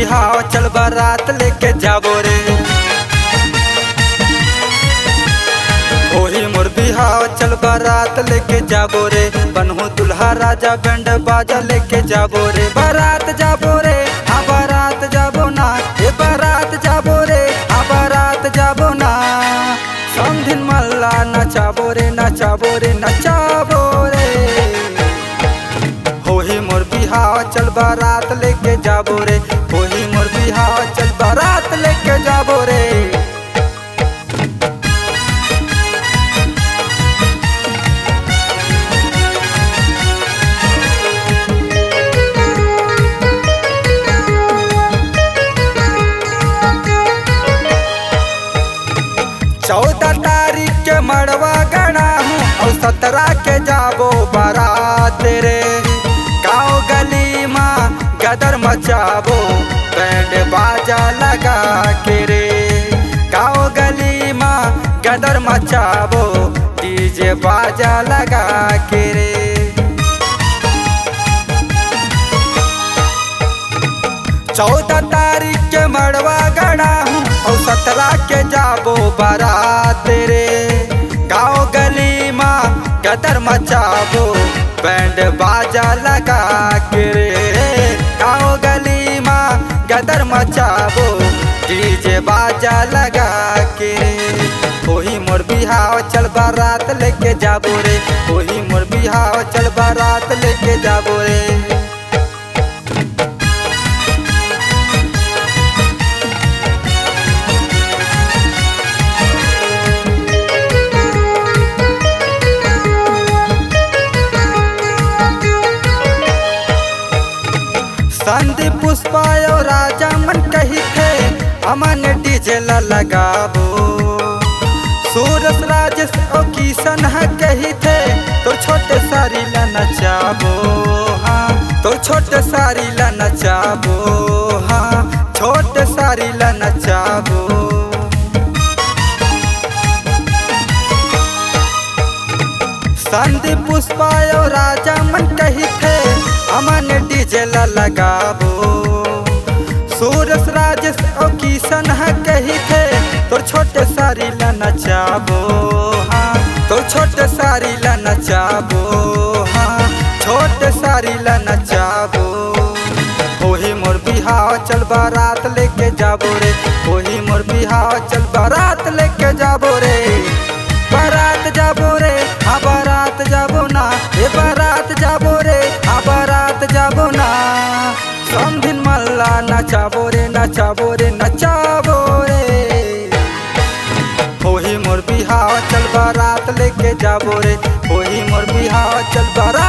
बिहाव चल बारात लेके जाबो रे। ओही मोर बिहाव चल बारात लेके जाबो रे। बनहु दुल्हा राजा बैंड बाजा लेके जाबो रे। बारात जाबो रे हाँ बारात जाबो ना, ए बारात जाबो रे हाँ बारात जाबो ना। समधिन मल्ला नचाबो रे नचाबो रे नचाबो रे। होही मोर बिहाव चल बारात लेके जाबो रे। होही मोर बिहाव चल बारात लेके जाबो रे। चौदह तारीख के मड़वा गड़ा हूँ और 17 के जाबो बारात रे। गाँव गली माँ गदर मचाबो बैंड बाजा लगा के रे। गाँव गली माँ गदर मचाबो डीजे बाजा लगा के रे। 14 तारीख के मड़वा गड़ा हूँ और 17 के जाबो बारात रे। गाँव गली माँ गदर मचाबो बैंड बाजा लगा के रे। गाँव गली माँ गदर मचाबो डीजे बाजा लगा के रे। ओही मोर बिहाव चल बारात लेके जाबो रे। ओही मोर बिहाव चल बारात लेके जाबो रे। संदीप पुष्पा और राजा मन कही थे अमन डीजे लगाबो। सूरज राजेश और किशन कही थे तो छोटे सारी ला नचाबो। हाँ तो छोटे सारी ला नचाबो। हाँ छोटे सारी ला नचाबो। संदीप पुष्पा और राजा मन कही थे अमन डीजे लगाबो। सूरज राजेश और किशन कही थे तो छोटे सारी ला नचाबो। हाँ तो छोटे सारी ला नचाबो। हाँ छोटे सारी ला नचाबो। ओही मोर बिहाव चल बारात लेके जाबो रे। ओही मोर बिहाव चल बारात लेके जाबो रे। बारात जाबो रे हाँ बारात जाबो ना, ए बारात जाबो रे हाँ बारात जाबो ना। समधिन मल्ला नचाबो रे नचाबो रे नचाबो रे। होही मोर बिहाव चल बारात लेके जाबो रे। होही मोर बिहाव चल बारात